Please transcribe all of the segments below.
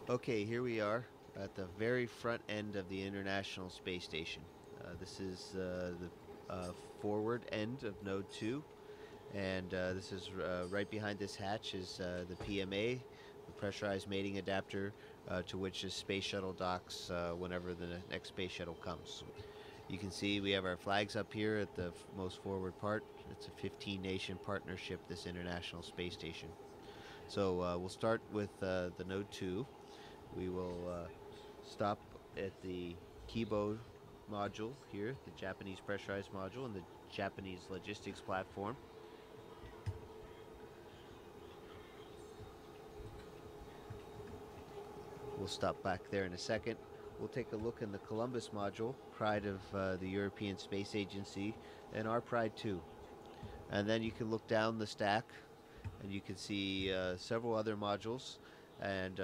Okay, here we are at the very front end of the International Space Station. This is the forward end of Node 2, and this is right behind this hatch is the PMA, the pressurized mating adapter, to which the space shuttle docks whenever the next space shuttle comes. You can see we have our flags up here at the most forward part. It's a 15 nation partnership, this International Space Station. So we'll start with the Node 2. We will stop at the Kibo module here, the Japanese pressurized module, and the Japanese logistics platform. We'll stop back there in a second. We'll take a look in the Columbus module, pride of the European Space Agency, and our pride too. And then you can look down the stack, and you can see several other modules, and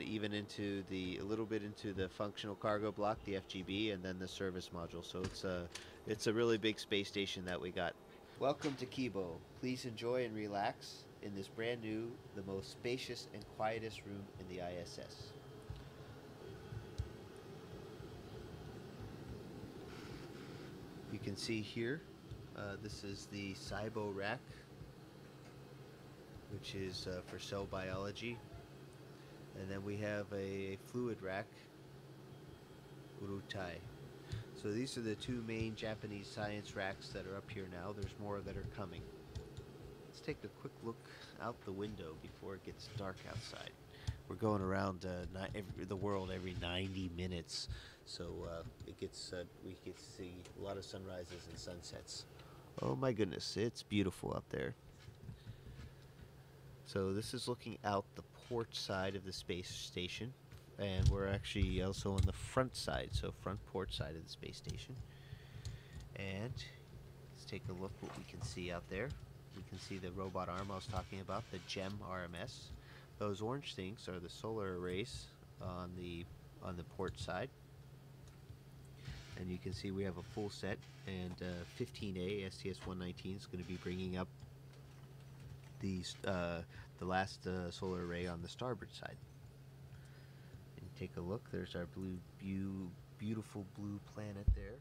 even into a little bit into the functional cargo block, the FGB, and then the service module. So it's a really big space station that we got. Welcome to Kibo. Please enjoy and relax in this brand new, the most spacious and quietest room in the ISS. You can see here, this is the SIBO rack, which is for cell biology. And then we have a fluid rack, Urutai. So these are the two main Japanese science racks that are up here now. There's more that are coming. Let's take a quick look out the window before it gets dark outside. We're going around the world every 90 minutes, so we get to see a lot of sunrises and sunsets. Oh my goodness, it's beautiful out there. So this is looking out the port side of the space station, and we're actually also on the front side, so front port side of the space station. And let's take a look what we can see out there. We can see the robot arm I was talking about, the GEM RMS. Those orange things are the solar arrays on the port side. And you can see we have a full set, and 15A STS-119 is going to be bringing up the last solar array on the starboard side. And take a look. There's our beautiful blue planet there.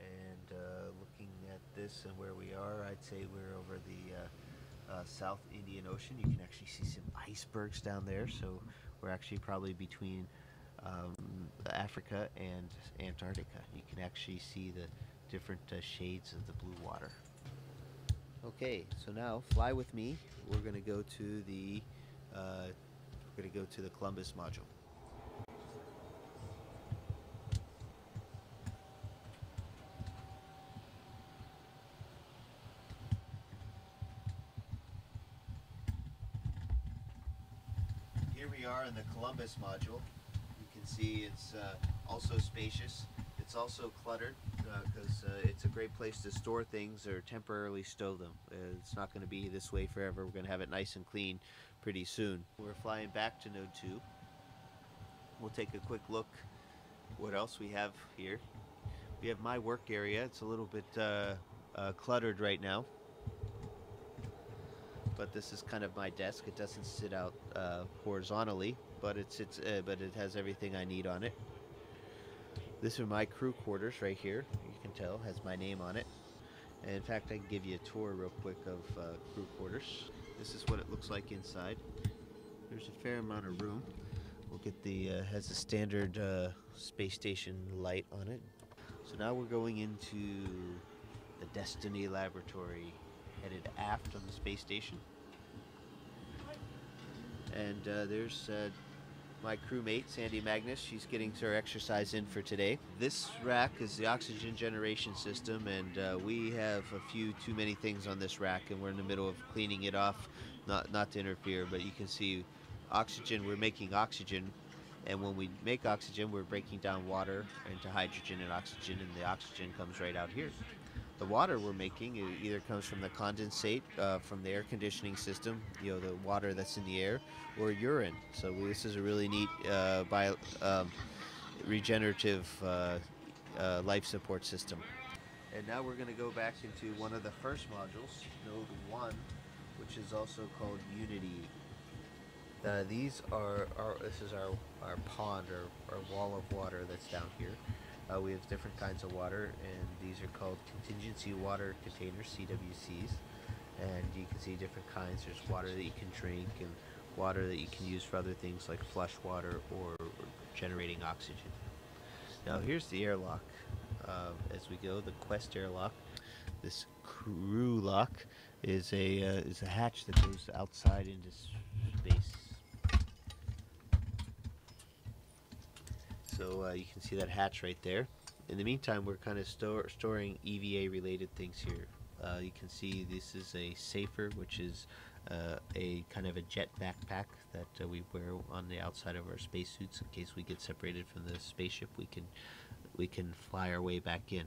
And looking at this and where we are, I'd say we're over the South Indian Ocean. You can actually see some icebergs down there. So we're actually probably between Africa and Antarctica. You can actually see the different shades of the blue water. Okay, so now fly with me. We're going to go to the Columbus module. Here we are in the Columbus module. You can see it's also spacious. It's also cluttered because it's a great place to store things or temporarily stow them. It's not going to be this way forever. We're going to have it nice and clean pretty soon. We're flying back to Node 2. We'll take a quick look what else we have here. We have my work area. It's a little bit cluttered right now, but this is kind of my desk. It doesn't sit out horizontally, but it has everything I need on it. This are my crew quarters right here. You can tell has my name on it. And in fact, I can give you a tour real quick of crew quarters. This is what it looks like inside. There's a fair amount of room. We'll get has a standard space station light on it. So now we're going into the Destiny laboratory, headed aft on the space station. And there's my crewmate, Sandy Magnus. She's getting her exercise in for today. This rack is the oxygen generation system, and we have a few too many things on this rack, and we're in the middle of cleaning it off, not to interfere, but you can see oxygen, we're making oxygen, and when we make oxygen, we're breaking down water into hydrogen and oxygen, and the oxygen comes right out here. The water we're making either comes from the condensate from the air conditioning system, the water that's in the air, or urine. So this is a really neat regenerative life support system. And now we're going to go back into one of the first modules, Node 1, which is also called Unity. These are this is our pond or our wall of water that's down here. We have different kinds of water, and these are called contingency water containers, CWCs. And you can see different kinds. There's water that you can drink, and water that you can use for other things like flush water or generating oxygen. Now here's the airlock. As we go, the Quest airlock. This crew lock is a hatch that goes outside into space. So you can see that hatch right there. In the meantime, we're kind of storing EVA related things here. You can see this is a safer, which is a kind of a jet backpack that we wear on the outside of our spacesuits in case we get separated from the spaceship. We can fly our way back in.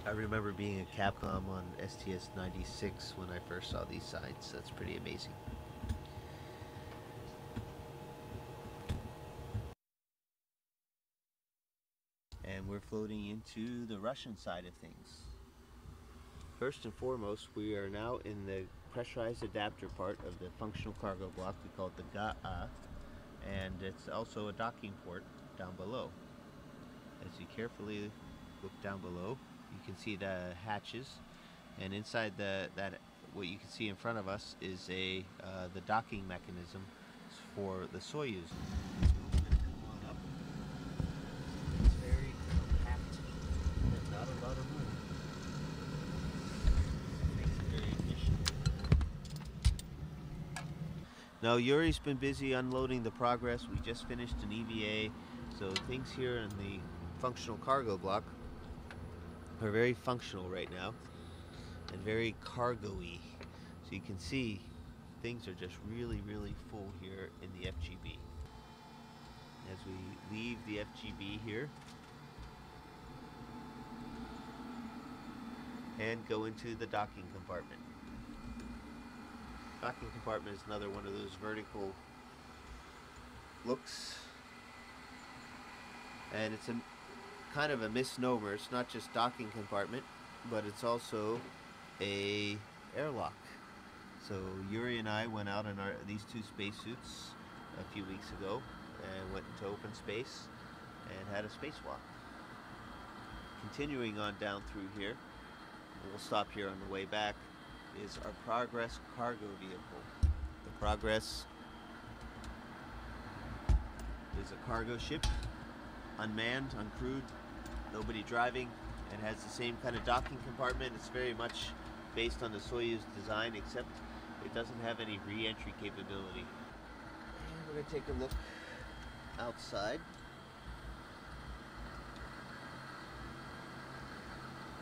I remember being a Capcom on STS-96 when I first saw these signs. That's pretty amazing. And we're floating into the Russian side of things. First and foremost, we are now in the pressurized adapter part of the functional cargo block. We call it the GA, and it's also a docking port down below. As you carefully look down below, you can see the hatches, and inside that what you can see in front of us is the docking mechanism for the Soyuz. Come on up. It's very compact. There's not a lot of room. Makes it very efficient. Now Yuri's been busy unloading the Progress. We just finished an EVA, so things here in the functional cargo block are very functional right now and very cargo-y. So you can see things are just really full here in the FGB. As we leave the FGB here and go into the docking compartment. Docking compartment is another one of those vertical looks, and it's a kind of a misnomer. It's not just docking compartment, but it's also a airlock. So Yuri and I went out in these two spacesuits a few weeks ago and went into open space and had a spacewalk. Continuing on down through here, and we'll stop here on the way back, is our Progress cargo vehicle. The Progress is a cargo ship, unmanned, uncrewed, nobody driving, and has the same kind of docking compartment. It's very much based on the Soyuz design, except it doesn't have any re-entry capability. And we're going to take a look outside.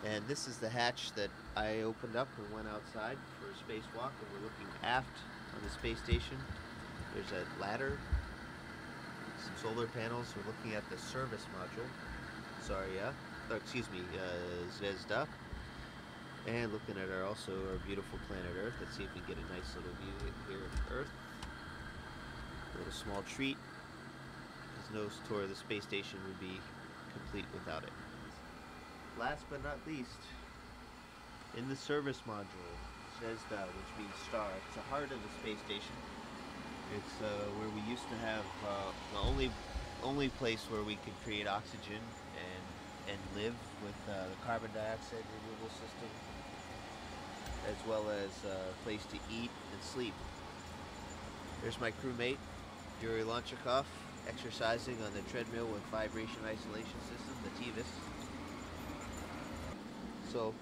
And this is the hatch that I opened up and went outside for a spacewalk, and we're looking aft on the space station. There's a ladder, some solar panels. We're looking at the service module, Zvezda, and looking at our beautiful planet Earth. Let's see if we can get a nice little view here of Earth. A little small treat, because no tour of the space station would be complete without it. Last but not least, in the service module, Zvezda, which means star. It's the heart of the space station. It's where we used to have the only place where we could create oxygen and live with the carbon dioxide removal system, as well as a place to eat and sleep. There's my crewmate, Yuri Lonchakov, exercising on the treadmill with vibration isolation system, the TVIS. So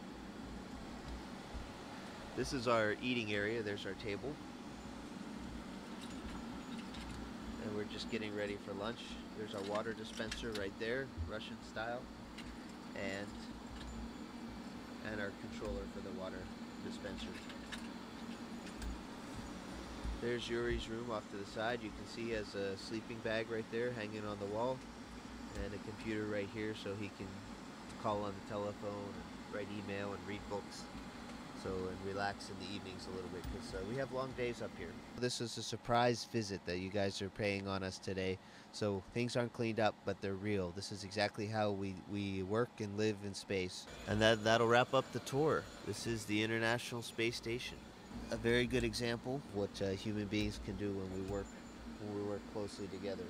this is our eating area. There's our table, and we're just getting ready for lunch. There's our water dispenser right there, Russian style, and our controller for the water dispenser. There's Yuri's room off to the side. You can see he has a sleeping bag right there hanging on the wall, and a computer right here so he can call on the telephone and write email and read books. And relax in the evenings a little bit, because we have long days up here. This is a surprise visit that you guys are paying on us today. So things aren't cleaned up, but they're real. This is exactly how we work and live in space. And that'll wrap up the tour. This is the International Space Station. A very good example of what human beings can do when we work when we work closely together.